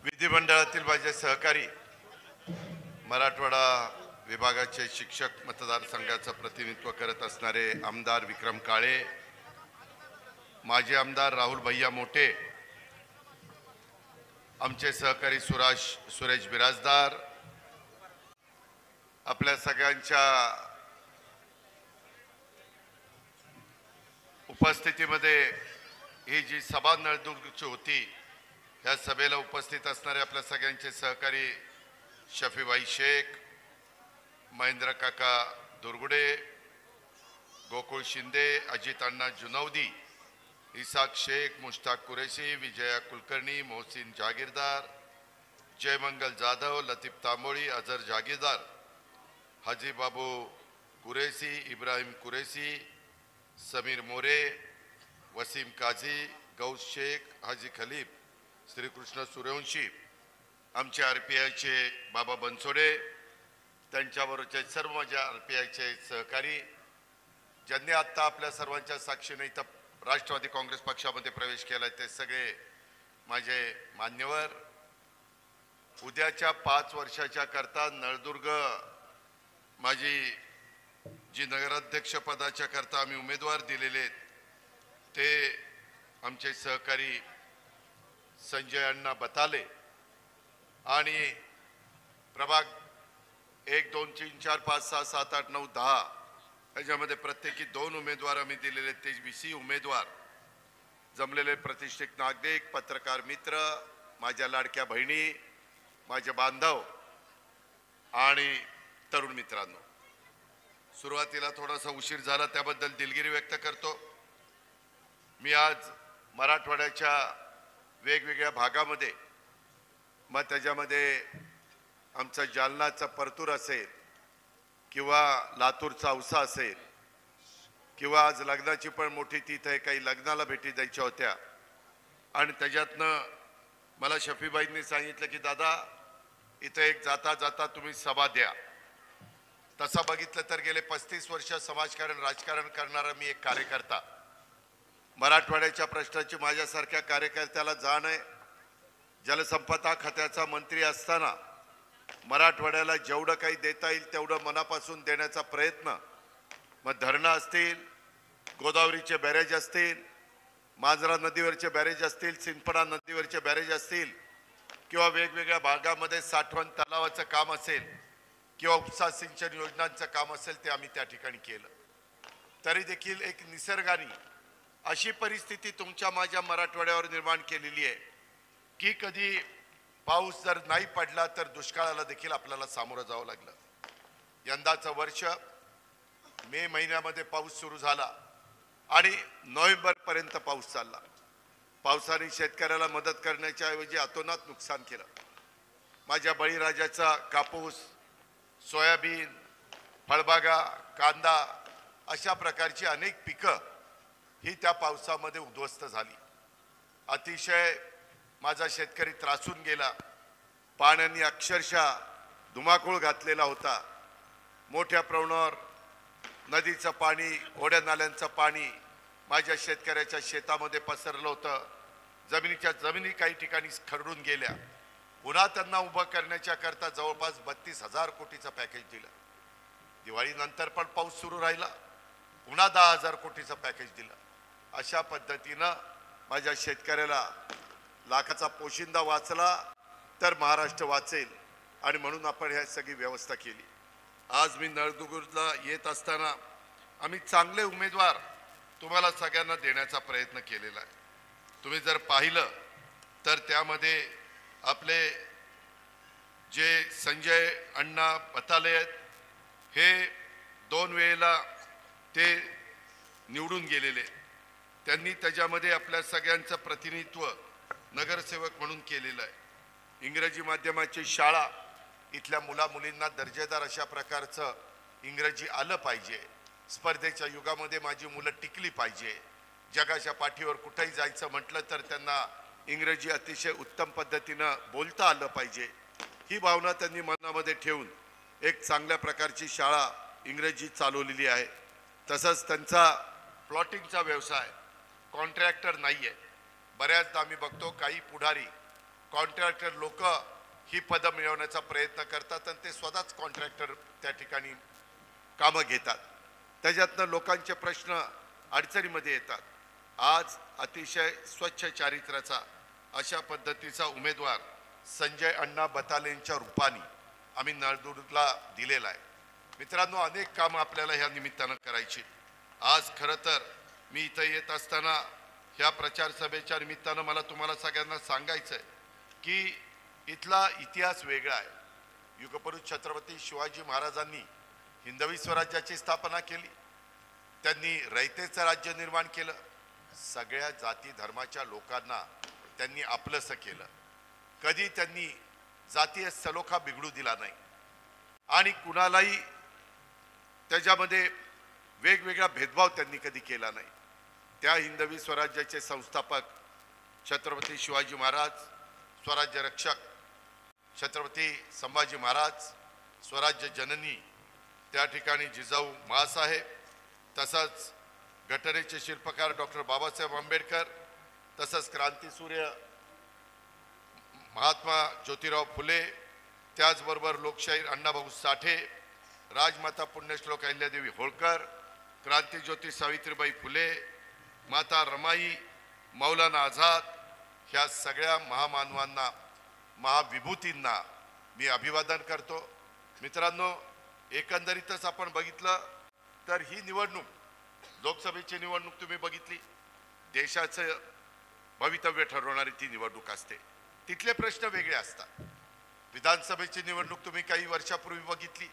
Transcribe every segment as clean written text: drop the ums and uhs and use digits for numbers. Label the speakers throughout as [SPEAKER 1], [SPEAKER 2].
[SPEAKER 1] विधिमंडळातील माझे सहकारी मराठवाडा विभागाचे शिक्षक मतदारसंघाचं प्रतिनिधित्व करत असणारे आमदार विक्रम काळे, माजी आमदार राहुल भैया मोठे, आमचे सहकारी सुरेश बिराजदार, आपल्या सगळ्यांच्या उपस्थितीमध्ये ही जी सभा नळदुर्गची होती, या सभेला उपस्थित असणारे आपल्या सगळ्यांचे सहकारी शफीबाई शेख, महेंद्र काका दुर्गुडे, गोकुळ शिंदे, अजित अण्णा जुनौदी, इसाक शेख, मुश्ताक कुरेशी, विजया कुलकर्णी, मोहसिन जागीरदार, जयमंगल जाधव, लतीफ तांबोळी, अजहर जागीरदार, हाजी बाबू कुरेशी, इब्राहिम कुरेशी, समीर मोरे, वसीम काझी, गौस शेख, हाजी खलीफ, श्रीकृष्ण सूर्यवंशी, आमचे आरपीआयचे बाबा बनसोडे, त्यांच्याबरोबरचे सर्व माझ्या आरपीआयचे सहकारी, ज्यांनी आत्ता आपल्या सर्वांच्या साक्षीने इथं राष्ट्रवादी काँग्रेस पक्षामध्ये प्रवेश केला, ते सगळे माझे मान्यवर, उद्याच्या 5 वर्षाच्या करता नळदुर्ग माझी जी नगराध्यक्ष पदाच्या करता आम्ही उमेदवार दिलेले ते आमचे सहकारी संजय अण्णा बताले आणि प्रभाग 1 2 3 4 5 6 7 8 9 10 याच्यामध्ये प्रत्येकी 2 उमेदवार आम्ही दिलेले, ते 20 उमेदवार जमलेले प्रतिष्ठित नागरिक, पत्रकार मित्र, माझ्या लाडक्या बहिणी, माझे बांधव आणि तरुण मित्रांनो, सुरुवातीला थोडासा उशीर झाला त्याबद्दल दिलगिरी व्यक्त करतो। मी आज मराठवाड्याच्या वेगवेगळ्या भागामध्ये, मग त्याच्यामध्ये आमचा जालनाचा परतूर असेल किंवा लातूरचा औसा असेल किंवा आज लग्नाची पण मोठी तीथ आहे, काही लग्नाला भेटी द्यायच्या होत्या आणि त्याच्यातनं मला शफीबाईंनी सांगितलं की दादा इथे एक जाता जाता तुम्ही सभा द्या। तसा बघितलं तर गेले 35 वर्ष समाजकारण राजकारण करणारा मी एक कार्यकर्ता, मराठवाड्याच्या प्रश्नाची माझ्यासारख्या कार्यकर्त्याला जाण आहे। जलसंपदा खात्याचा मंत्री असताना मराठवाड्याला जेवढं काही देता येईल तेवढं मनापासून देण्याचा प्रयत्न, मग धरणं असतील, गोदावरीचे बॅरेज असतील, मांजरा नदीवरचे बॅरेज असतील, सिंदफणा नदीवरचे बॅरेज असतील किंवा वेगवेगळ्या भागामध्ये साठवण तलावाचं काम असेल किंवा उपसा सिंचन योजनांचं काम असेल, ते आम्ही त्या ठिकाणी केलं। तरी देखील एक निसर्गाने अशी परिस्थिती तुमच्या माझ्या मराठवाड्यावर निर्माण केलेली आहे की कधी पाऊस जर नाही पडला तर दुष्काळाला देखील आपल्याला सामोरं जावं लागलं। यंदाचं वर्ष मे महिन्यामध्ये पाऊस सुरू झाला आणि नोव्हेंबरपर्यंत पाऊस चालला। पावसाने शेतकऱ्याला मदत करण्याच्या ऐवजी अतोनात नुकसान केलं। माझ्या बळीराजाचा कापूस, सोयाबीन, फळबागा, कांदा अशा प्रकारची अनेक पिकं ही त्या पावसामध्ये उद्ध्वस्त झाली। अतिशय माझा शेतकरी त्रासून गेला। पाण्याने अक्षरशः धुमाकूळ घातलेला होता। मोठ्या प्रमाणावर नदीचं पाणी, ओढ्या नाल्यांचं पाणी माझ्या शेतकऱ्याच्या शेतामध्ये पसरलं होतं। जमिनीच्या जमिनी काही ठिकाणी खरडून गेल्या। पुन्हा त्यांना उभं करण्याच्या करता जवळपास 32,000 कोटीचं पॅकेज दिलं। दिवाळीनंतर पण पाऊस सुरू राहिला, पुन्हा 10,000 कोटीचं पॅकेज दिलं। अशा पद्धतीनं माझ्या शेतकऱ्याला लाखाचा पोशिंदा वाचला तर महाराष्ट्र वाचेल आणि म्हणून आपण ह्या सगळी व्यवस्था केली। आज मी नळदुर्गला येत असताना आम्ही चांगले उमेदवार तुम्हाला सगळ्यांना देण्याचा प्रयत्न केलेला आहे। तुम्ही जर पाहिलं तर त्यामध्ये आपले जे संजय अण्णा बताले आहेत, हे 2 वेळेला ते निवडून गेलेले, त्यांनी त्याच्यामध्ये आपल्या सगळ्यांचं प्रतिनिधित्व नगरसेवक म्हणून केलेलं आहे। इंग्रजी माध्यमाची शाळा, इथल्या मुला मुलींना दर्जेदार अशा प्रकारचं इंग्रजी आलं पाहिजे। स्पर्धेच्या युगामध्ये माझी मुलं टिकली पाहिजे। जगाच्या पाठीवर कुठेही जायचं म्हटलं तर त्यांना इंग्रजी अतिशय उत्तम पद्धतीनं बोलता आलं पाहिजे। ही भावना त्यांनी मनामध्ये ठेवून एक चांगल्या प्रकारची शाळा इंग्रजी चालवलेली आहे. तसंच त्यांचा प्लॉटिंगचा व्यवसाय, कॉन्ट्रॅक्टर नाही आहे. बऱ्याचदा आम्ही बघतो काही पुढारी कॉन्ट्रॅक्टर लोक ही पदं मिळवण्याचा प्रयत्न करतात आणि ते स्वतःच कॉन्ट्रॅक्टर त्या ठिकाणी कामं घेतात. त्याच्यातनं लोकांचे प्रश्न अडचणीमध्ये येतात. आज अतिशय स्वच्छ चारित्र्याचा अशा पद्धतीचा उमेदवार संजय अण्णा बतालेंच्या रूपाने आम्ही नळदुर्गला दिलेला आहे. मित्रांनो, अनेक कामं आपल्याला ह्या निमित्तानं करायची. आज खरं तर मी इथं येत असताना ह्या प्रचार सभेच्या निमित्तानं मला तुम्हाला सगळ्यांना सांगायचं आहे की इथला इतिहास वेगळा आहे. युगपुरुष छत्रपती शिवाजी महाराजांनी हिंदवी स्वराज्याची स्थापना केली. त्यांनी रयतेचं राज्य निर्माण केलं. सगळ्या जाती धर्माच्या लोकांना त्यांनी आपलंसं केलं. कधी त्यांनी जातीय सलोखा बिघडू दिला नाही आणि कुणालाही त्याच्यामध्ये वेगवेगळा भेदभाव त्यांनी कधी केला नाही. त्या हिंदवी स्वराज्याचे संस्थापक छत्रपती शिवाजी महाराज, स्वराज्य रक्षक छत्रपती संभाजी महाराज, स्वराज्य जननी त्या ठिकाणी जिजाऊ माँसाहेब, तसंच घटनेचे शिल्पकार डॉक्टर बाबासाहेब आंबेडकर, तसंच क्रांतीसूर्य महात्मा ज्योतिराव फुले, त्याचबरोबर लोकशाहीर अण्णाभाऊ साठे, राजमाता पुण्यश्लोक अहिल्यादेवी होळकर, क्रांतीज्योती सावित्रीबाई फुले, माता रमाई, मौलाना आझाद, ह्या सगळ्या महामानवांना, महाविभूतींना मी अभिवादन करतो. मित्रांनो, एकंदरीतच आपण बघितलं तर ही निवडणूक, लोकसभेची निवडणूक तुम्ही बघितली, देशाचं भवितव्य ठरवणारी ती निवडणूक असते. तिथले प्रश्न वेगळे असतात. विधानसभेची निवडणूक तुम्ही काही वर्षापूर्वी बघितली,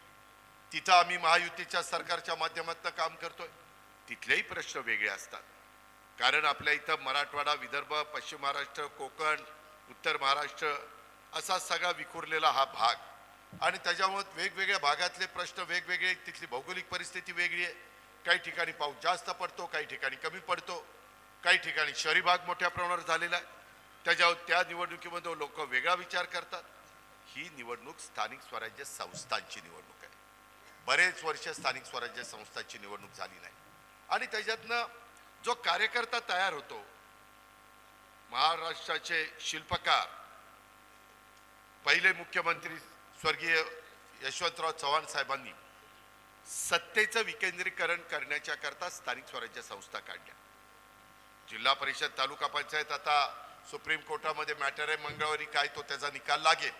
[SPEAKER 1] तिथं आम्ही महायुतीच्या सरकारच्या माध्यमातून काम करतोय. तिथलेही प्रश्न वेगळे असतात. कारण आपल्या इथं मराठवाडा, विदर्भ, पश्चिम महाराष्ट्र, कोकण, उत्तर महाराष्ट्र असा सगळा विखुरलेला हा भाग आणि त्याच्यामुळे वेगवेगळ्या भागातले प्रश्न वेगवेगळे, तिथली भौगोलिक परिस्थिती वेगळी आहे. काही ठिकाणी पाऊस जास्त पडतो, काही ठिकाणी कमी पडतो, काही ठिकाणी शहरी भाग मोठ्या प्रमाणावर झालेला आहे. त्याच्यावर त्या निवडणुकीमध्ये लोक वेगळा विचार करतात. ही निवडणूक स्थानिक स्वराज्य संस्थांची निवडणूक आहे. बरेच वर्ष स्थानिक स्वराज्य संस्थांची निवडणूक झाली नाही आणि त्याच्यातनं जो कार्यकर्ता तयार होतो, महाराष्ट्राचे शिल्पकार पहिले मुख्यमंत्री स्वर्गीय यशवंतराव चव्हाण साहेबांनी सत्तेचं विकेंद्रीकरण करण्याच्या करता स्थानिक स्वराज्य संस्था काढल्या. जिल्हा परिषद, तालुका पंचायत आता सुप्रीम कोर्टामध्ये मॅटर आहे. मंगळवारी काय तो त्याचा निकाल लागेल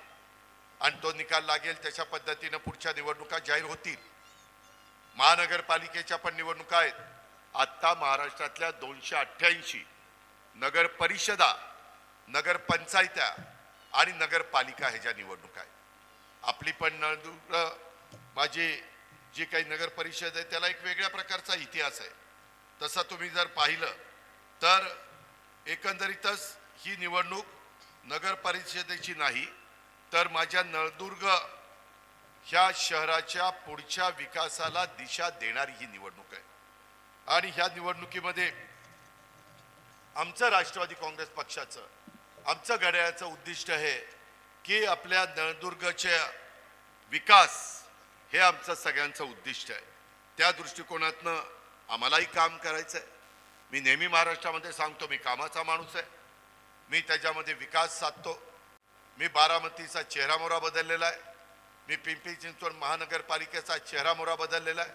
[SPEAKER 1] आणि तो निकाल लागेल त्याच्या पद्धतीनं पुढच्या निवडणुका जाहीर होतील. महानगरपालिकेच्या पण निवडणुका आहेत. आता महाराष्ट्रातल्या 288 नगर परिषदा, नगर पंचायत्या आणि नगरपालिका ह्याच्या निवडणुका आहेत. आपली पण नळदुर्ग माझी जी काही नगर परिषद आहे त्याला एक वेगळ्या प्रकारचा इतिहास आहे. तसा तुम्ही जर पाहिलं तर एकंदरीतच ही निवडणूक नगर परिषदेची नाही तर माझ्या नळदुर्ग ह्या शहराच्या पुढच्या विकासाला दिशा देणारी ही निवडणूक आहे. आणि ह्या निवडणुकीमध्ये आमचं राष्ट्रवादी काँग्रेस पक्षाचं, आमचं घड्याळाचं उद्दिष्ट आहे की आपल्या नळदुर्गचे विकास हे आमचं सगळ्यांचं उद्दिष्ट आहे. त्या दृष्टिकोनातनं आम्हालाही काम करायचं आहे. मी नेहमी महाराष्ट्रामध्ये सांगतो, मी कामाचा माणूस आहे. मी त्याच्यामध्ये विकास साधतो. मी बारामतीचा चेहरामोहरा बदललेला आहे. मी पिंपरी चिंचवड महानगरपालिकेचा चेहरामोहरा बदललेला आहे.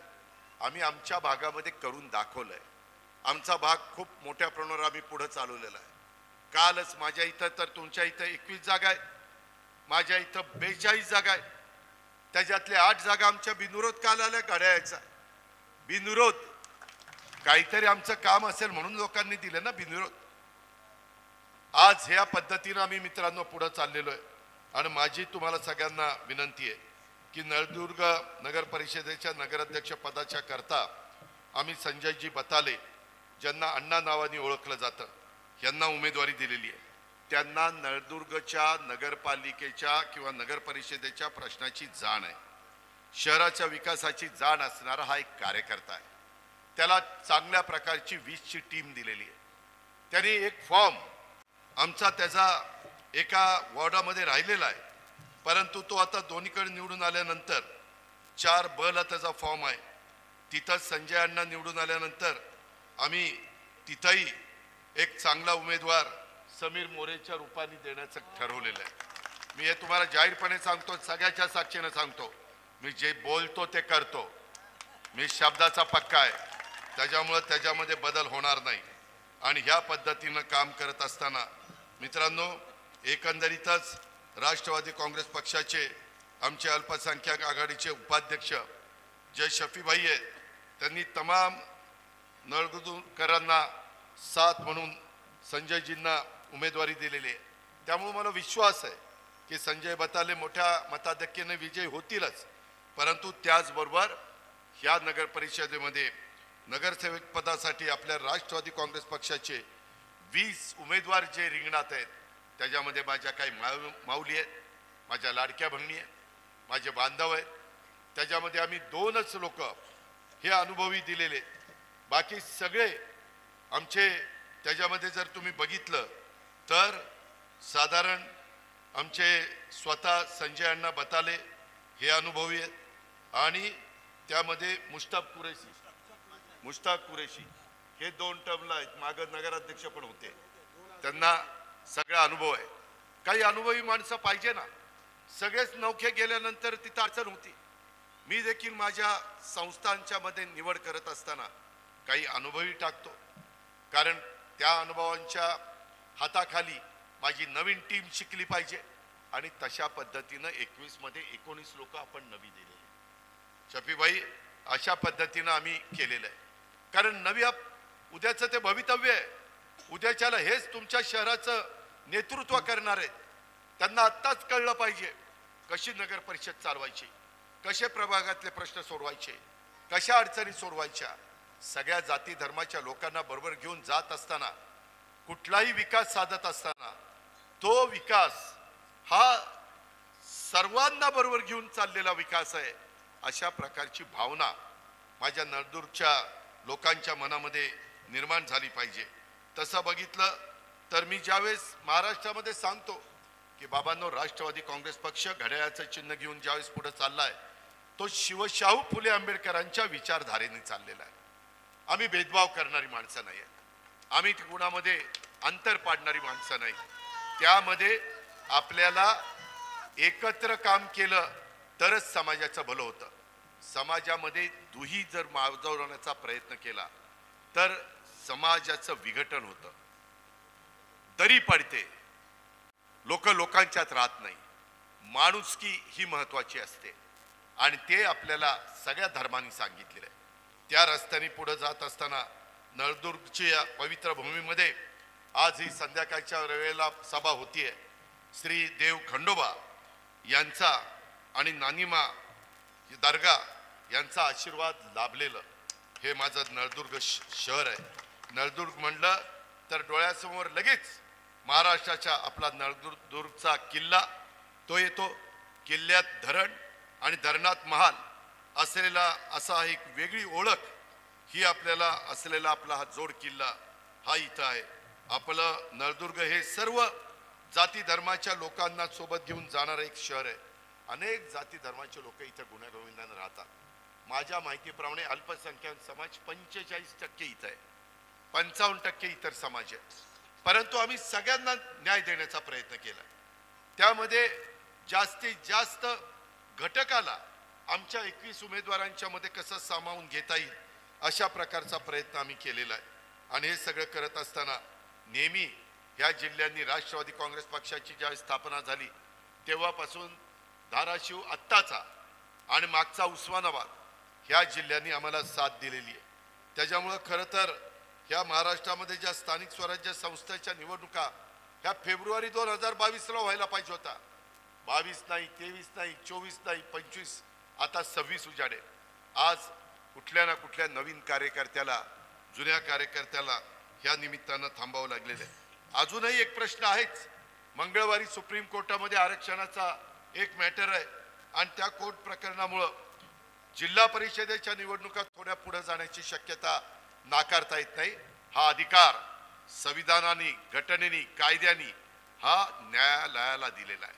[SPEAKER 1] आम्ही आमच्या भागामध्ये करून दाखवलं आहे. आमचा भाग खूप मोठ्या प्रमाणावर आम्ही पुढे चालवलेला आहे. कालच माझ्या इथं तर तुमच्या इथं 21 जागा आहेत, माझ्या इथं 42 जागा आहेत. त्याच्यातले 8 जागा आमच्या बिनविरोध काल आल्या घड्याळाचा. बिनविरोध काहीतरी आमचं काम असेल म्हणून लोकांनी दिलं ना बिनविरोध. आज ह्या पद्धतीनं आम्ही मित्रांनो पुढे चाललेलो आहे. आणि माझी तुम्हाला सगळ्यांना विनंती आहे की नळदुर्ग नगर परिषदेच्या नगराध्यक्ष पदाच्या करता आम्ही संजयजी बताले, ज्यांना अण्णा नावाने ओळखलं जातं, यांना उमेदवारी दिलेली आहे. त्यांना नळदुर्गच्या नगरपालिकेच्या किंवा नगर परिषदेच्या प्रश्नाची जाण आहे. शहराच्या विकासाची जाण असणारा हा एक कार्यकर्ता आहे. त्याला चांगल्या प्रकारची 20ची टीम दिलेली आहे. त्यांनी एक फॉर्म आमचा त्याचा एका वॉर्डामध्ये राहिलेला आहे, परंतु तो आता दोन्हीकडे निवडून आल्यानंतर 4 ब ला त्याचा फॉर्म आहे. तिथं संजय अण्णा निवडून आल्यानंतर आम्ही तिथंही एक चांगला उमेदवार समीर मोरेच्या रूपाने देण्याचं ठरवलेलं आहे. मी हे तुम्हाला जाहीरपणे सांगतो, सगळ्याच्या साक्षीने सांगतो. मी जे बोलतो ते करतो. मी शब्दाचा पक्का आहे, त्याच्यामुळे त्याच्यामध्ये बदल होणार नाही. आणि ह्या पद्धतीनं काम करत असताना मित्रांनो, एकंदरीतच राष्ट्रवादी काँग्रेस पक्षाचे आमचे अल्पसंख्याक आघाडीचे उपाध्यक्ष जे शफीभाई आहेत, त्यांनी तमाम नळदुर्गकरांना साथ म्हणून संजयजींना उमेदवारी दिलेली आहे. त्यामुळे मला विश्वास आहे की संजय बताले मोठ्या मताधिक्याने विजयी होतीलच. परंतु त्याचबरोबर ह्या नगर परिषदेमध्ये नगरसेवक पदासाठी आपल्या राष्ट्रवादी काँग्रेस पक्षाचे 20 उमेदवार जे रिंगणात आहेत, त्याच्यामध्ये माझ्या काही माऊली आहेत, माझ्या लाडक्या बहिणी आहेत, माझे बांधव आहेत. त्याच्यामध्ये आम्ही 2च लोक हे अनुभवी दिलेले, बाकी सगळे आमचे त्याच्यामध्ये जर तुम्ही बघितलं तर साधारण आमचे स्वतः संजय अण्णा बताले हे अनुभवी आहेत. आणि त्यामध्ये मुश्ताक कुरेशी हे 2 टर्मला आहेत, मागं नगराध्यक्ष पण होते, त्यांना सगळा अनुभव आहे. काही अनुभवी माणसं पाहिजे ना, सगळेच नौखे गेल्यानंतर तिथं अडचण होती. मी देखील माझ्या संस्थांच्या मध्ये निवड करत असताना काही अनुभवी टाकतो, कारण त्या अनुभवांच्या हाताखाली माझी नवीन टीम शिकली पाहिजे. आणि तशा पद्धतीनं 21 मध्ये 19 लोक आपण नवी दिले. शफीभाई, अशा पद्धतीनं आम्ही केलेलं आहे, कारण नव्या उद्याचं ते भवितव्य आहे. उद्याच्याला हेच तुमच्या शहराचं नेतृत्व करणार आहेत. त्यांना आत्ताच कळलं पाहिजे कशी नगर परिषद चालवायची, कसे प्रभागातले प्रश्न सोडवायचे, कशा अडचणी सोडवायच्या. सगळ्या जाती धर्माच्या लोकांना बरोबर घेऊन जात असताना, कुठलाही विकास साधत असताना तो विकास हा सर्वांना बरोबर घेऊन चाललेला विकास आहे. अशा प्रकारची भावना माझ्या नळदुर्गच्या लोकांच्या मनामध्ये निर्माण झाली पाहिजे. तसं बघितलं तर मी ज्यावेळेस महाराष्ट्रामध्ये सांगतो की बाबांनो, राष्ट्रवादी काँग्रेस पक्ष घड्याळाचं चिन्ह घेऊन ज्यावेळेस पुढे चाललाय, तो शिवशाहू फुले आंबेडकरांच्या विचारधारेने चाललेला आहे. आम्ही भेदभाव करणारी माणसं नाही आहेत, आम्ही गुणामध्ये अंतर पाडणारी माणसं नाही. त्यामध्ये आपल्याला एकत्र काम केलं तरच समाजाचं भलं होतं. समाजामध्ये दुही जर माजवण्याचा प्रयत्न केला तर समाजाचं विघटन होतं, दरी पडते, लोकांच्यात राहत नाही. माणुसकी ही महत्वाची असते आणि ते आपल्याला सगळ्या धर्मांनी सांगितलेलं आहे. त्या रस्त्याने पुढे जात असताना नळदुर्गच्या पवित्र भूमीमध्ये आज ही संध्याकाळच्या वेळेला सभा होतीये. श्री देव खंडोबा यांचा आणि नानिमा दर्गा यांचा आशीर्वाद लाभलेलं हे माझं नळदुर्ग शहर आहे. नळदुर्ग म्हणलं तर डोळ्यासमोर लगेच महाराष्ट्राचा आपला नळदुर्गचा किल्ला तो येतो. किल्ल्यात धरण आणि धरणात महाल असलेला असा एक वेगळी ओळख ही आपल्याला असलेला आपला हा जोड किल्ला हा इथं आहे. आपलं नळदुर्ग हे सर्व जाती धर्माच्या लोकांना सोबत घेऊन जाणारं एक शहर आहे. अनेक जाती धर्माचे लोक इथं गुण्यागोविंदाने राहतात. माझ्या माहितीप्रमाणे अल्पसंख्याक समाज 45% इथं आहे, 55% इतर समाज आहे. परंतु आम्ही सगळ्यांना न्याय देण्याचा प्रयत्न केला. त्यामध्ये जास्तीत जास्त घटकाला आमच्या 21 उमेदवारांच्या मध्ये कसं सामावून घेता येईल अशा प्रकारचा प्रयत्न आम्ही केलेला आहे. आणि हे सगळं करत असताना नेहमी या जिल्ह्यांनी राष्ट्रवादी काँग्रेस पक्षाची ज्या स्थापना झाली तेव्हापासून धाराशिव आत्ताचा आणि मागचा उस्मानाबाद ह्या जिल्ह्यांनी आम्हाला साथ दिलेली आहे. त्याच्यामुळे खरं तर ह्या महाराष्ट्रामध्ये ज्या स्थानिक स्वराज्य संस्थेच्या निवडणुका ह्या फेब्रुवारी 2022ला व्हायला पाहिजे होता. 22 नाही, 23 नाही, 24 नाही, 25, आता 26 उजाडे. आज कुठल्या ना कुठल्या नवीन कार्यकर्त्याला, जुन्या कार्यकर्त्याला ह्या निमित्तानं थांबावं लागलेलं आहे. अजूनही एक प्रश्न आहेच. मंगळवारी सुप्रीम कोर्टामध्ये आरक्षणाचा एक मॅटर आहे आणि त्या कोर्ट प्रकरणामुळं जिल्हा परिषदेच्या निवडणुका थोड्या पुढे जाण्याची शक्यता नाकारता येत नाही. हा अधिकार संविधानाने, घटनेने, कायद्याने हा न्यायालयाला दिलेला आहे.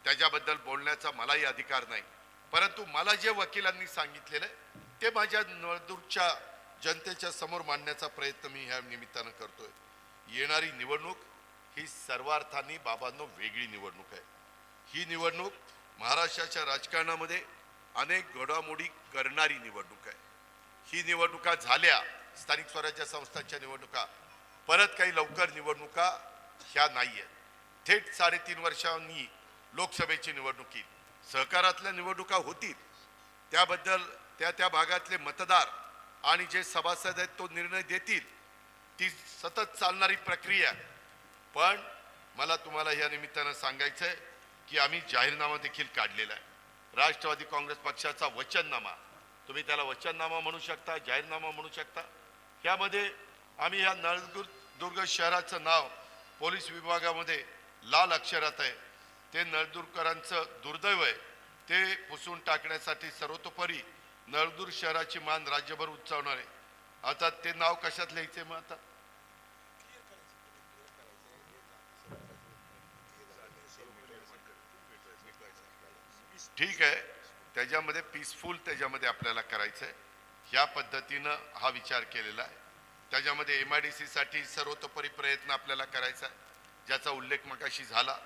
[SPEAKER 1] त्याच्याबद्दल बोलण्याचा मलाही अधिकार नाही. परंतु मला जे वकिलांनी सांगितलेलं आहे ते माझ्या नळदुर्गच्या जनतेच्या समोर मांडण्याचा प्रयत्न मी ह्या निमित्तानं करतोय. येणारी निवडणूक ही सर्वार्थाने बाबांनो वेगळी निवडणूक आहे. ही निवडणूक महाराष्ट्राच्या राजकारणामध्ये अनेक घडामोडी करणारी निवडणूक आहे. ही निवडणुका झाल्या स्थानिक स्वराज्य संस्थांच्या निवडणुका, परत काही लवकर निवडणुका ह्या नाही आहेत. थेट 3.5 वर्षांनी लोकसभेची निवडणूक येईल. सहकारातल्या निवडणुका होतील, त्याबद्दल त्या भागातले मतदार आणि जे सभासद आहेत तो निर्णय देतील. ती सतत चालणारी प्रक्रिया. पण मला तुम्हाला या निमित्तानं सांगायचं आहे की आम्ही जाहीरनामा देखील काढलेला आहे. राष्ट्रवादी काँग्रेस पक्षाचा वचननामा, तुम्ही त्याला वचननामा म्हणू शकता, जाहीरनामा म्हणू शकता. यामध्ये आम्ही या नळदुर्ग शहराचं नाव पोलीस विभागामध्ये लाल अक्षरात आहे. ते नळदुर्गकरांचं दुर्दैव आहे. ते पुसून टाकण्यासाठी सर्वतोपरी नळदुर्ग शहराची मान राज्यभर उंचावणार आहे. आता ते नाव कशात लिहायचे मग आता? ठीक आहे, त्याच्यामध्ये पीसफुल त्याच्यामध्ये आपल्याला करायचं आहे. ह्या पद्धतीनं हा विचार केलेला आहे. त्याच्यामध्ये MIDC साठी सर्वतोपरी प्रयत्न आपल्याला करायचा आहे, ज्याचा उल्लेख मगाशी झाला.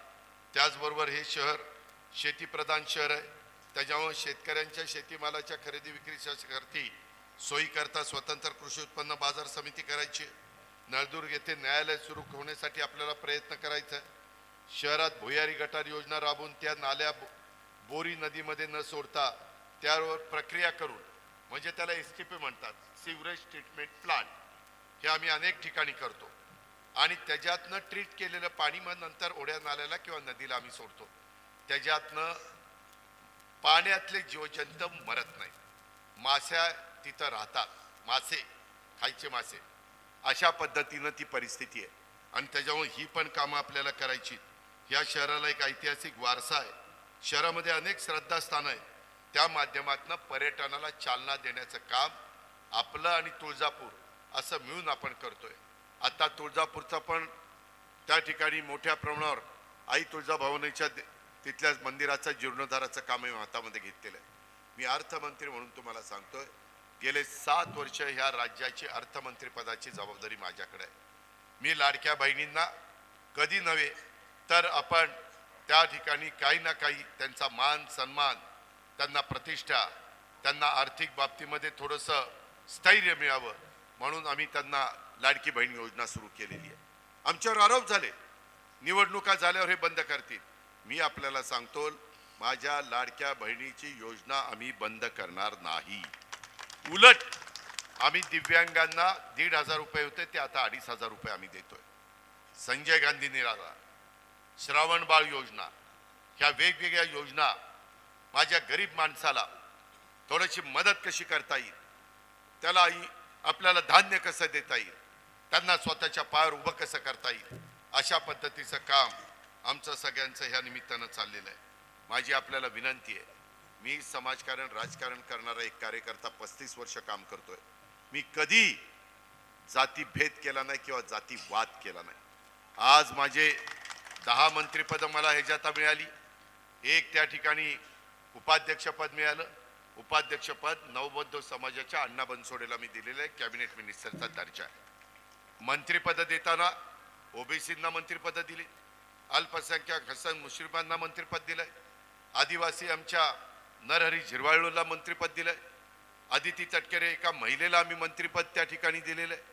[SPEAKER 1] त्याचबरोबर हे शहर शेतीप्रधान शहर आहे. त्याच्यामुळे शेतकऱ्यांच्या शेतीमालाच्या खरेदी विक्रीसाठी सोयीकरता स्वतंत्र कृषी उत्पन्न बाजार समिती करायची. नळदुर्ग येथे न्यायालय सुरू होण्यासाठी आपल्याला प्रयत्न करायचा आहे. शहरात भुयारी गटार योजना राबवून त्या नाल्या बोरी नदीमध्ये न सोडता त्यावर प्रक्रिया करून, म्हणजे त्याला STP म्हणतात, सिवरेज ट्रीटमेंट प्लांट, हे आम्ही अनेक ठिकाणी करतो. आणि त्याच्यातनं ट्रीट केलेलं पाणी मग नंतर ओढ्या नाल्याला किंवा नदीला आम्ही सोडतो. त्याच्यातनं पाण्यातले जीवजंतू मरत नाही, मासे तिथं राहतात, मासे खायचे मासे. अशा पद्धतीनं ती परिस्थिती आहे. आणि त्याच्यामुळे ही पण कामं आपल्याला करायची. या शहराला एक ऐतिहासिक वारसा आहे. शहरामध्ये अनेक श्रद्धास्थानं आहेत. त्या माध्यमातून पर्यटनाला चालना देण्याचं काम आपलं आणि तुळजापूर असं मिळून आपण करतोय. आता तुळजापूरचा पण त्या ठिकाणी मोठ्या प्रमाणावर आई तुळजाभवानीच्या तिथल्या मंदिराचा जीर्णोद्धाराचं काम हातामध्ये घेतलेलं आहे. मी अर्थमंत्री म्हणून तुम्हाला सांगतोय, गेले 7 वर्ष ह्या राज्याची अर्थमंत्रीपदाची जबाबदारी माझ्याकडे आहे. मी लाडक्या बहिणींना कधी नव्हे तर आपण त्या ठिकाणी काही ना काही त्यांचा मान सन्मान, त्यांना प्रतिष्ठा, त्यांना आर्थिक बाबतीमध्ये थोडंसं स्थैर्य मिळावं म्हणून आम्ही त्यांना लाडकी बहीण योजना सुरू केलेली आहे. आमच्यावर आरोप झाले निवडणुका झाल्यावर हे बंद करतील. मी आपल्याला सांगतो, माझ्या लाडक्या बहिणीची योजना आम्ही बंद करणार नाही. उलट आम्ही दिव्यांगांना 1,500 रुपये होते ते आता 2,500 रुपये आम्ही देतोय. संजय गांधी निराधार, श्रावण बाळ योजना, ह्या वेगवेगळ्या योजना माझ्या गरीब माणसाला थोडीशी मदत कशी करता येईल, त्याला आपल्याला धान्य कसं देता येईल, त्यांना स्वतःच्या पायावर उभं कसं करता येईल, अशा पद्धतीचं काम आमचं सगळ्यांचं ह्या निमित्तानं चाललेलं आहे. माझी आपल्याला विनंती आहे, मी समाजकारण राजकारण करणारा एक कार्यकर्ता 35 वर्ष काम करतोय. मी कधी जातीभेद केला नाही किंवा जातीवाद केला नाही. आज माझे 10 मंत्रिपद मला ह्याच्यात मिळाली. एक त्या ठिकाणी उपाध्यक्षपद मिळालं. उपाध्यक्षपद नवबौद्ध समाजाच्या अण्णा बनसोडेला मी दिलेलं आहे, कॅबिनेट मिनिस्टरचा दर्जा आहे. मंत्रिपद देताना ओबीसींना मंत्रिपद दिली, अल्पसंख्याक हसन मुश्रीफांना मंत्रिपद दिलंय, आदिवासी आमच्या नरहरी झिरवाळूला मंत्रिपद दिलंय, आदिती तटकरे एका महिलेला आम्ही मंत्रिपद त्या ठिकाणी दिलेलं आहे,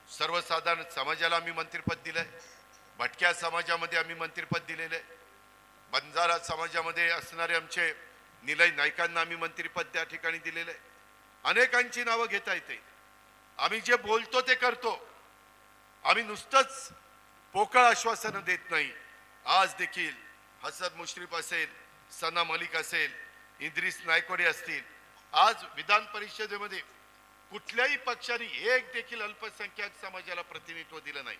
[SPEAKER 1] सर्वसाधारण समाजाला आम्ही मंत्रिपद दिलंय, भटक्या समाजामध्ये आम्ही मंत्रिपद दिलेलं आहे, बंजारा समाजामध्ये असणारे आमचे निलय नाईकांना आम्ही मंत्रिपद त्या ठिकाणी दिलेलं आहे. अनेकांची नावं घेता येते. आम्ही जे बोलतो ते करतो. आम्ही नुसतंच पोकळ आश्वासनं देत नाही. आज देखील हसन मुश्रीफ असेल, सना मलिक असेल, इद्रिस नायकोडे असतील, आज विधान परिषदेमध्ये कुठल्याही पक्षाने एक देखील अल्पसंख्याक समाजाला प्रतिनिधित्व दिलं नाही.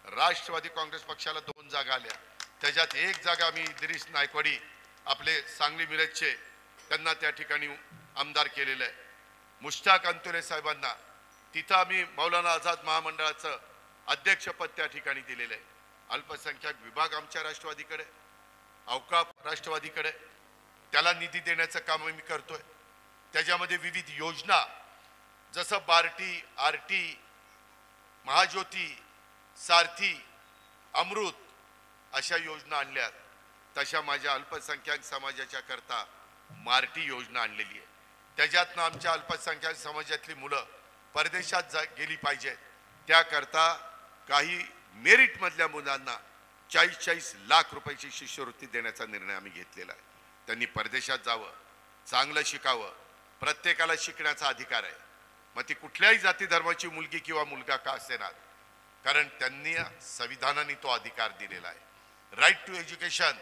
[SPEAKER 1] राष्ट्रवादी काँग्रेस पक्षाला 2 जागा आल्या, त्याच्यात 1 जागा आम्ही इद्रिस नायकोडी आपले सांगली मिरजचे त्यांना त्या ठिकाणी आमदार केलेलं आहे. मुश्ताक अंतुरे साहेबांना तिथं आम्ही मौलाना आझाद महामंडळाचं अध्यक्षपद त्या ठिकाणी दिलेलं आहे. अल्पसंख्याक विभाग आमच्या राष्ट्रवादीकडे, अवकाफ राष्ट्रवादीकडे, त्याला निधी देण्याचं काम मी करतोय। त्याच्यामध्ये विविध योजना जसं बार्टी, आरटी, महाज्योती, सारथी, अमृत अशा योजना आणल्यात। तशा माझ्या अल्पसंख्याक समाजाच्या करता मार्टी योजना आणलेली आहे। त्याच्यातनं आमच्या अल्पसंख्याक समाजातली मुलं परदेशात गेली पाहिजे, त्याकरता काही मेरिट मधल्या मुलांना 40-40 लाख रुपयाची शिष्यवृत्ती देण्याचा निर्णय आम्ही घेतलेला आहे। त्यांनी परदेशात जावं, चांगलं शिकावं। प्रत्येकाला शिकण्याचा अधिकार आहे, मग ती कुठल्याही जाती धर्माची मुलगी किंवा मुलगा का असेना, कारण त्यांनी संविधानाने तो अधिकार दिलेला आहे। राईट टू एज्युकेशन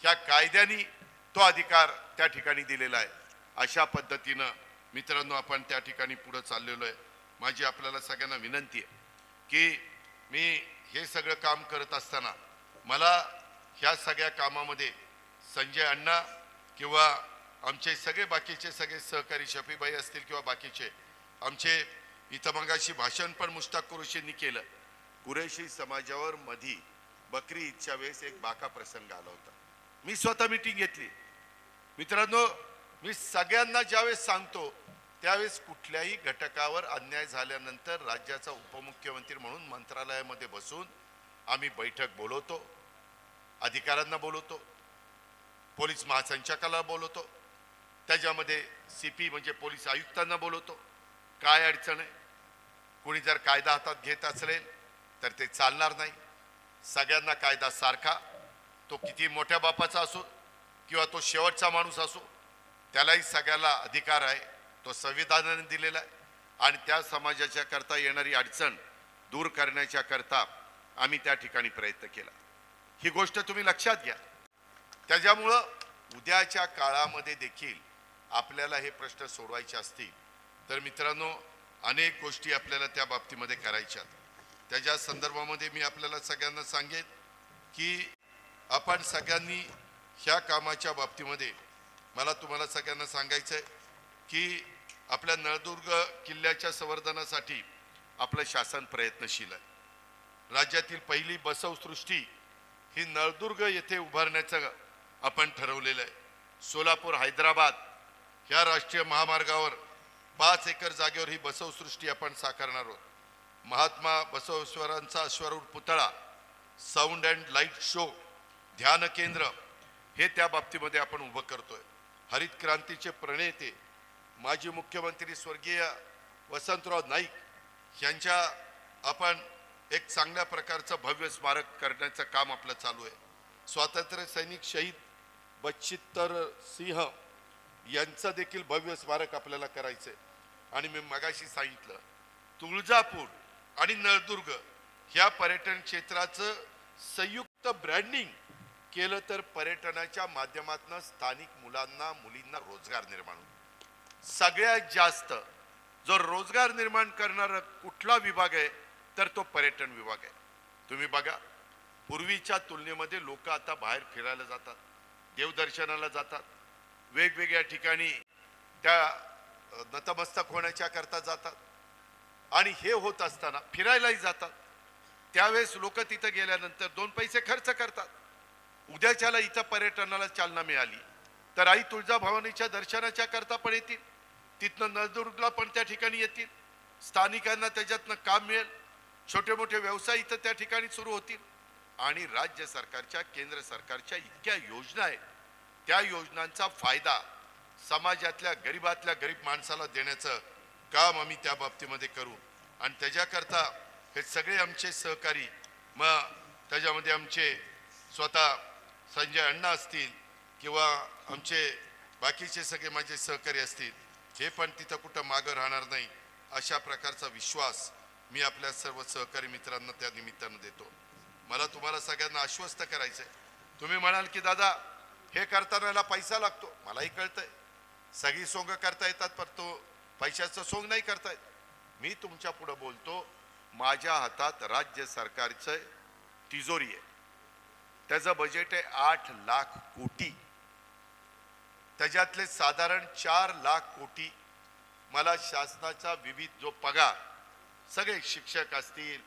[SPEAKER 1] ह्या कायद्याने तो अधिकार त्या ठिकाणी दिलेला आहे। अशा पद्धतीनं मित्रांनो आपण त्या ठिकाणी पुढे चाललेलो आहे। माझी आपल्याला सगळ्यांना विनंती आहे की मी हे सगळं काम करत असताना मला ह्या सगळ्या कामामध्ये संजय अण्णा किंवा आमचे सगळे बाकीचे सगळे सहकारी शफीभाई असतील किंवा बाकीचे आमचे इथं मगाशी भाषण पण मुश्ताक कुरेशींनी केलं। कुरेशी समाजावर मधी बकरी ईदच्या वेळेस एक बाका प्रसंग आला होता। मी स्वतः मीटिंग घेतली। मित्रांनो, मी सगळ्यांना ज्यावेळेस सांगतो त्यावेळेस कुठल्याही घटकावर अन्याय झाल्यानंतर राज्याचा उपमुख्यमंत्री म्हणून मंत्रालयामध्ये बसून आम्ही बैठक बोलवतो, अधिकाऱ्यांना बोलवतो, पोलीस महासंचालकाला बोलवतो, त्याच्यामध्ये सीपी म्हणजे पोलीस आयुक्तांना बोलवतो। काय अडचण आहे, कोणी जर कायदा हातात घेत असेल तर ते चालणार नाही। सगळ्यांना कायदा सारखा, तो किती मोठ्या बापाचा असो किंवा तो शेवटचा माणूस असो, त्यालाही सगळ्याला अधिकार आहे, तो संविधानाने दिलेला आहे। आणि त्या समाजाच्या करता येणारी अडचण दूर करण्याच्या करता आम्ही त्या ठिकाणी प्रयत्न केला। ही गोष्ट तुम्ही लक्षात घ्या। त्याच्यामुळं उद्याच्या काळामध्ये देखील आपल्याला हे प्रश्न सोडवायचे असतील तर मित्रांनो अनेक गोष्टी आपल्याला त्या बाबतीमध्ये करायच्या। त्याच्या संदर्भामध्ये मी आपल्याला सगळ्यांना सांगेन की आपण सगळ्यांनी ह्या कामाच्या बाबतीमध्ये मला तुम्हाला सगळ्यांना सांगायचं आहे की आपल्या नळदुर्ग किल्ल्याच्या संवर्धनासाठी आपलं शासन प्रयत्नशील आहे। राज्यातील पहिली बसवसृष्टी ही नळदुर्ग येथे उभारण्याचं आपण ठरवलेलं आहे। सोलापूर हैदराबाद ह्या राष्ट्रीय महामार्गावर 5 एकर जागेवर ही बसवसृष्टी आपण साकारणार आहोत। महात्मा बसवेश्वरांचा अश्वारूढ पुतळा, साऊंड अँड लाईट शो, ध्यान केंद्र हे त्या बाबतीमध्ये आपण उभं करतोय। हरित क्रांतीचे प्रणेते माजी मुख्यमंत्री स्वर्गीय वसंतराव नाईक यांच्या आपण एक चांगल्या प्रकारचं भव्य स्मारक करण्याचं काम आपलं चालू आहे। स्वातंत्र्य सैनिक शहीद बचित्तर सिंह यांचं देखील भव्य स्मारक आपल्याला करायचंय। आणि मी मगाशी सांगितलं तुळजापूर आणि नळदुर्ग ह्या पर्यटन क्षेत्राचं संयुक्त ब्रँडिंग केलं तर पर्यटनाच्या माध्यमातून स्थानिक मुलांना मुलींना रोजगार निर्माण होईल। सगळ्यात जास्त जो रोजगार निर्माण करणारा कुठला विभाग आहे तर तो पर्यटन विभाग आहे। तुम्ही बघा पूर्वीच्या तुलनेमध्ये लोक आता बाहेर फिरायला जातात, देवदर्शनाला जातात, वेगवेगळ्या ठिकाणी त्या नतमस्तक होण्याच्या करता जातात आणि हे होत असताना फिरायलाही जातात। त्यावेळेस लोक तिथे गेल्यानंतर 2 पैसे खर्च करतात। उद्याच्याला इथं पर्यटनाला चालना मिळाली तर आई तुळजाभवानीच्या दर्शनाच्या करता पण येतील, तिथनं नळदुर्गला पण त्या ठिकाणी येतील, स्थानिकांना त्याच्यातनं काम मिळेल, छोटे मोठे व्यवसाय इथं त्या ठिकाणी सुरू होतील आणि राज्य सरकारच्या केंद्र सरकारच्या इतक्या योजना आहेत त्या योजनांचा फायदा समाजातल्या गरीबातल्या गरीब माणसाला देण्याचं काम आम्ही त्या बाबतीमध्ये करू। आणि त्याच्याकरता हे सगळे आमचे सहकारी, मग त्याच्यामध्ये आमचे स्वतः संजय अण्णा असतील किंवा आमचे बाकीचे सगळे माझे सहकारी असतील, हे पण तिथं कुठं मागं राहणार नाही अशा प्रकारचा विश्वास मी आपल्या सर्व सहकारी मित्रांना त्या निमित्तानं देतो। मला तुम्हाला सगळ्यांना आश्वस्त करायचंय। तुम्ही म्हणाल की दादा हे करताना याला पैसा लागतो, मलाही कळतंय, सगळी सोंग करता येतात पण तो पैशाचं सोंग नाही करता येत। मी तुमच्या पुढे बोलतो, माझ्या हातात राज्य सरकारचं तिजोरी आहे, त्याचं बजेट आहे 8 लाख कोटी, त्याच्यातले साधारण 4 लाख कोटी मला शासनाचा विविध जो पगार, सगळे शिक्षक असतील,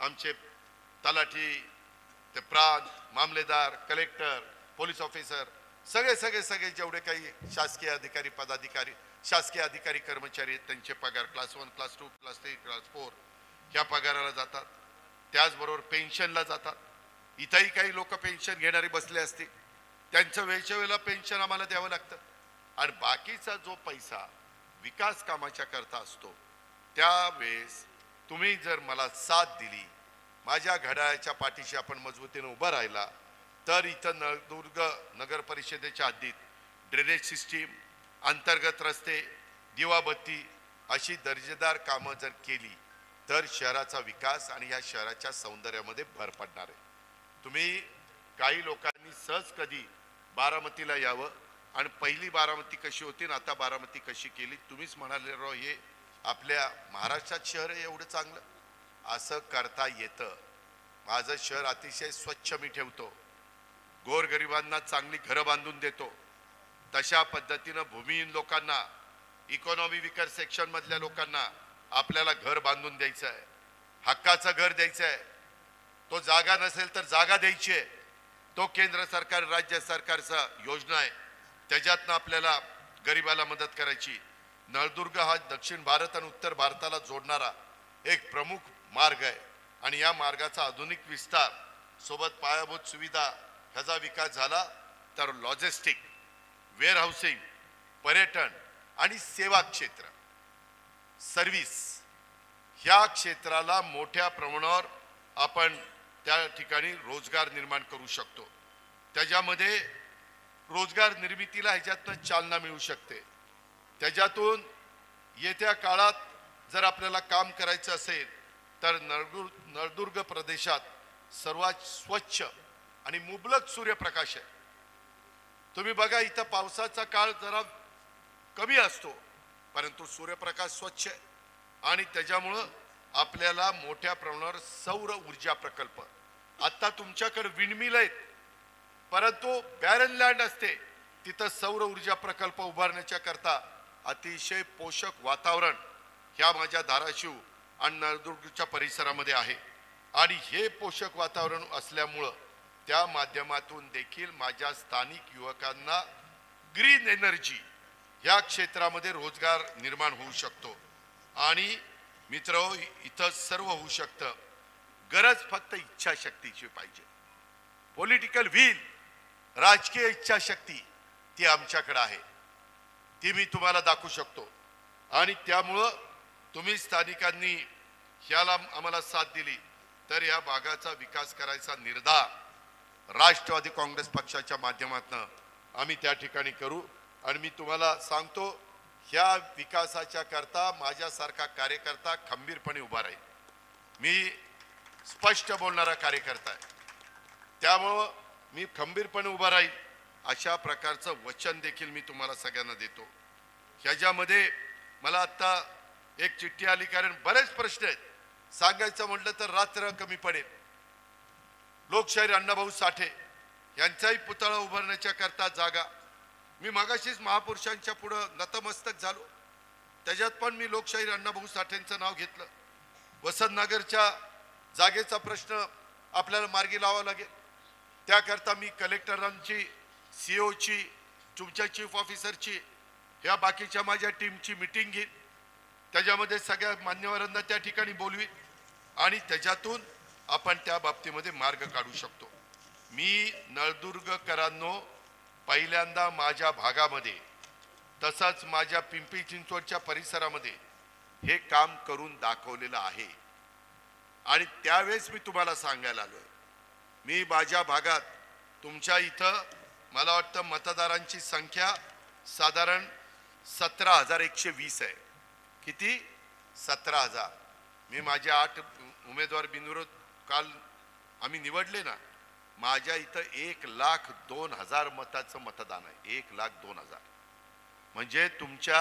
[SPEAKER 1] आमचे तलाठी, ते प्रांत, मामलेदार, कलेक्टर, पोलीस ऑफिसर सगळे सगळे सगळे जेवढे काही शासकीय अधिकारी पदाधिकारी शासकीय अधिकारी कर्मचारी आहेत त्यांचे पगार क्लास 1 क्लास 2 क्लास 3 क्लास 4 ह्या पगाराला जातात. त्याचबरोबर पेन्शनला जातात. इथंही काही लोक पेन्शन घेणारे बसले असतील, त्यांचं वेळच्या वेळेला पेन्शन आम्हाला द्यावं लागतं. आणि बाकीचा जो पैसा विकास कामाच्या करता असतो त्यावेळेस तुम्ही जर मला साथ दिली, माझ्या घड्याळाच्या पाठीशी आपण मजबूतीने उभा राहिला, तर इथं नळदुर्ग नगर परिषदेच्या हद्दीत ड्रेनेज सिस्टीम, अंतर्गत रस्ते, दिवाबत्ती अशी दर्जेदार कामं जर केली तर शहराचा विकास आणि या शहराच्या सौंदर्यामध्ये भर पडणार आहे. तुम्ही काही लोकांनी सहज कधी बारामतीला यावं आणि पहिली बारामती कशी होती आणि आता बारामती कशी केली, तुम्हीच म्हणाले राव हे आपल्या महाराष्ट्रात शहर आहे एवढं चांगलं. असं करता येतं. माझं शहर अतिशय स्वच्छ मी ठेवतो, गोरगरिबांना चांगली घरं बांधून देतो. तशा पद्धतीनं भूमिहीन लोकांना, इकॉनॉमी विकर सेक्शन मधल्या लोकांना आपल्याला घर बांधून द्यायचं आहे, हक्काचं घर द्यायचं आहे. तो जागा नसेल तर जागा द्यायची आहे. तो केंद्र सरकार राज्य सरकारचा योजना आहे, त्याच्यातनं आपल्याला गरिबाला मदत करायची. नळदुर्ग हा दक्षिण भारत आणि उत्तर भारताला जोडणारा एक प्रमुख मार्ग आहे आणि या मार्गाचा आधुनिक विस्तार सोबत पायाभूत सुविधा ह्याचा विकास झाला तर लॉजिस्टिक, वेअरहाऊसिंग, पर्यटन आणि सेवा क्षेत्र, सर्व्हिस ह्या क्षेत्राला मोठ्या प्रमाणावर आपण त्या ठिकाणी रोजगार निर्माण करू शकतो. त्याच्यामध्ये रोजगार निर्मितीला ह्याच्यातनं चालना मिळू शकते. त्याच्यातून येत्या काळात जर आपल्याला काम करायचं असेल तर नळदुर्ग प्रदेशात सर्वात स्वच्छ आणि मुबलक सूर्यप्रकाश आहे. तुम्ही बघा इथं पावसाचा काळ जरा कमी असतो परंतु सूर्यप्रकाश स्वच्छ आहे आणि त्याच्यामुळं आपल्याला मोठ्या प्रमाणावर सौर ऊर्जा प्रकल्प, आता तुमच्याकडे विंडमिल आहेत परंतु बॅरन लँड असते तिथं सौर ऊर्जा प्रकल्प उभारण्याच्या करता अतिशय पोषक वातावरण ह्या माझ्या धाराशिव आणि नळदुर्गच्या परिसरामध्ये आहे. आणि हे पोषक वातावरण असल्यामुळं त्या माध्यमातून देखील माझ्या स्थानिक युवकांना ग्रीन एनर्जी या क्षेत्रामध्ये रोजगार निर्माण होऊ शकतो. आणि मित्रहो, इथं सर्व होऊ शकतं. गरज फक्त इच्छाशक्तीची पाहिजे. पॉलिटिकल व्हील, राजकीय इच्छाशक्ती ती आमच्याकडे आहे, ती मी तुम्हाला दाखवू शकतो. आणि त्यामुळं तुम्ही स्थानिकांनी ह्याला आम्हाला साथ दिली तर या भागाचा विकास करायचा निर्धार राष्ट्रवादी काँग्रेस पक्षाच्या माध्यमातून आम्ही त्या ठिकाणी करू. आणि मी तुम्हाला सांगतो, ह्या विकासाच्या करता माझ्यासारखा कार्यकर्ता खंबीरपणे उभा राहील. मी स्पष्ट बोलणारा कार्यकर्ता आहे, त्यामुळं मी खंबीरपणे उभा राहील अशा प्रकारचं वचन देखील मी तुम्हाला सगळ्यांना देतो. ह्याच्यामध्ये मला आता एक चिठ्ठी आली, कारण बरेच प्रश्न आहेत. सांगायचं म्हटलं तर रात्र कमी पडेल. लोकशाहीर अण्णाभाऊ साठे यांचाही पुतळा उभारण्याच्या करता जागा, मी मागाशीच महापुरुषांच्या पुढं नतमस्तक झालो, त्याच्यात पण मी लोकशाहीर अण्णाभाऊ साठेंचं नाव घेतलं. वसंतनगरच्या जागेचा प्रश्न आपल्याला मार्गी लावावा लागेल. त्याकरता मी कलेक्टरांची, सीओची, तुमच्या चीफ ऑफिसरची, या बाकीच्या माझ्या टीमची मीटिंग घेईन. त्याच्यामध्ये सगळ्या मान्यवरांना त्या ठिकाणी बोलवीन आणि त्याच्यातून आपण त्या बाबतीमध्ये मार्ग काढू शकतो. मी नळदुर्गकरांनो पहिल्यांदा माझ्या भागामध्ये तसंच माझ्या पिंपरी चिंचवडच्या परिसरामध्ये हे काम करून दाखवलेलं आहे. आणि त्यावेळेस मी तुम्हाला सांगायला आलोय, मी माझ्या भागात तुमच्या इथं मला वाटतं मतदारांची संख्या साधारण 17,120 आहे. किती? 17,000. मी माझे 8 उमेदवार बिनविरोध काल आम्ही निवडले ना. माझ्या इथं 1,02,000 मताचं मतदान आहे. 1,02,000 म्हणजे तुमच्या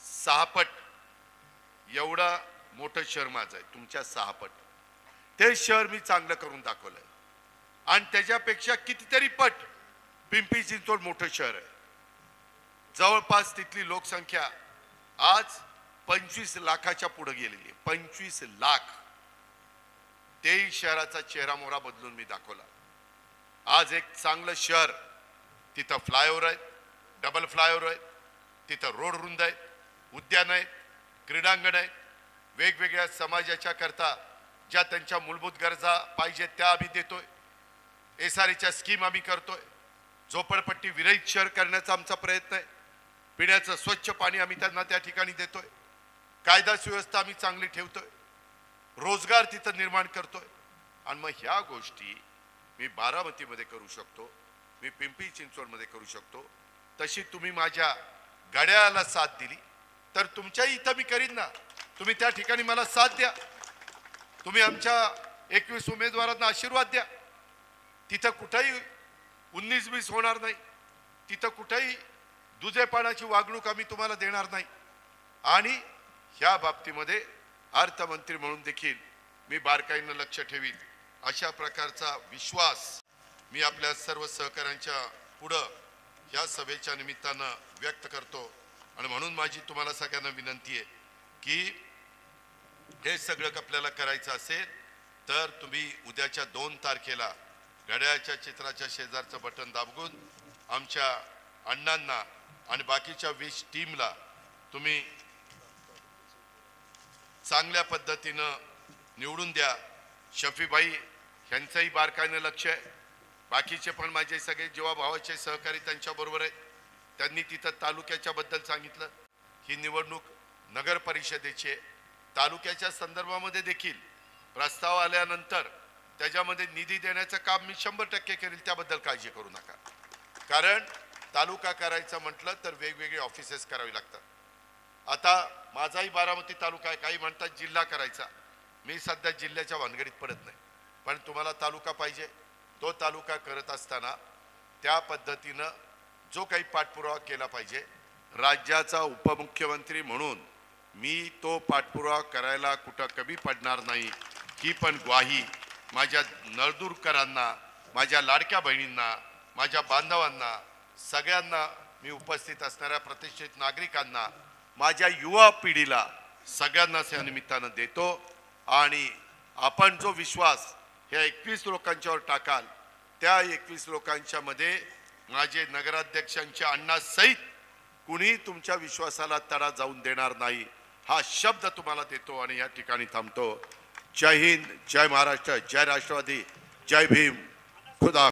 [SPEAKER 1] 6 पट एवढा मोठं शहर माझं आहे, तुमच्या 6 पट. ते शहर मी चांगलं करून दाखवलंय आणि त्याच्यापेक्षा कितीतरी पट पिंपरी चिंचवड मोठं शहर आहे. जवळपास तिथली लोकसंख्या आज 25 लाखाच्या पुढे गेलेली आहे. 25 लाख. तेही शहराचा चेहरा मोहरा बदलून मी दाखवला. आज एक चांगलं शहर तिथं फ्लायओव्हर आहेत, डबल फ्लायओव्हर आहेत, तिथं रोड रुंद आहेत, उद्यान आहेत, क्रीडांगण आहेत, वेगवेगळ्या समाजाच्या करता ज्या त्यांच्या मूलभूत गरजा पाहिजेत त्या आम्ही देतोय. एसआरईच्या स्कीम आम्ही करतोय. झोपडपट्टी विरहित शहर करण्याचा आमचा प्रयत्न आहे. पिण्याचं स्वच्छ पाणी आम्ही त्यांना त्या ठिकाणी देतोय. कायदा सुव्यवस्था आम्ही चांगली ठेवतोय. रोजगार तिथं निर्माण करतोय. आणि मग ह्या गोष्टी मी बारामतीमध्ये करू शकतो, मी पिंपरी चिंचवडमध्ये करू शकतो. तशी तुम्ही माझ्या घड्याळाला साथ दिली तर तुमच्याही इथं मी करीन ना. तुम्ही त्या ठिकाणी मला साथ द्या. तुम्ही आमच्या 21 उमेदवारांना आशीर्वाद द्या. तिथं कुठेही 19-20 होणार नाही. तिथं कुठेही दुजेपणाची वागणूक आम्ही तुम्हाला देणार नाही. आणि ह्या बाबतीमध्ये अर्थमंत्री म्हणून देखील मी बारकाईनं लक्ष ठेवीन. अशा प्रकारचा विश्वास मी आपल्या सर्व सहकाऱ्यांच्या पुढं या सभेच्या निमित्तानं व्यक्त करतो. आणि म्हणून माझी तुम्हाला सगळ्यांना विनंती आहे की हे सगळं आपल्याला करायचं असेल तर तुम्ही उद्याच्या 2 तारखेला घड्याळाच्या चित्राच्या शेजारचं बटन दाबून आमच्या अण्णांना आणि बाकीच्या 20 टीमला तुम्ही चांगल्या पद्धतीनं निवडून द्या. शफीबाई यांचंही बारकाईनं लक्ष आहे. बाकीचे पण माझे सगळे जीवाभावाचे सहकारी त्यांच्याबरोबर आहेत. त्यांनी तिथं तालुक्याच्या बद्दल सांगितलं. ही निवडणूक नगर परिषदेची आहे. तालुक्याच्या संदर्भामध्ये देखील प्रस्ताव आल्यानंतर त्याच्यामध्ये निधी देण्याचं काम मी 100% करेल. त्याबद्दल काळजी करू नका. कारण तालुका करायचं म्हटलं तर वेगवेगळे ऑफिसेस करावी लागतात. आता माझाही बारामती तालुका आहे. काही म्हणतात जिल्हा करायचा. मी सध्या जिल्ह्याच्या भानगडीत पडत नाही. पण तुम्हाला तालुका पाहिजे. तो तालुका करत असताना त्या पद्धतीनं जो काही पाठपुरावा केला पाहिजे. राज्याचा उपमुख्यमंत्री म्हणून मी तो पाठपुरावा करायला कुठं कमी पडणार नाही. ही पण ग्वाही माझ्या नळदूरकरांना, माझ्या लाडक्या बहिणींना, माझ्या बांधवांना, सगळ्यांना, मी उपस्थित असणाऱ्या प्रतिष्ठित नागरिकांना, माझ्या युवा पिढीला सगळ्यांना या निमित्तानं देतो. आणि आपण जो विश्वास ह्या 21 लोकांच्यावर टाकाल त्या 21 लोकांच्या मध्ये माझे नगराध्यक्षांच्या अण्णासहित कुणी तुमच्या विश्वासाला तडा जाऊन देणार नाही हा शब्द तुम्हाला देतो. आणि या ठिकाणी थांबतो. जय हिंद, जय महाराष्ट्र, जय राष्ट्रवादी, जय भीम, खुदा.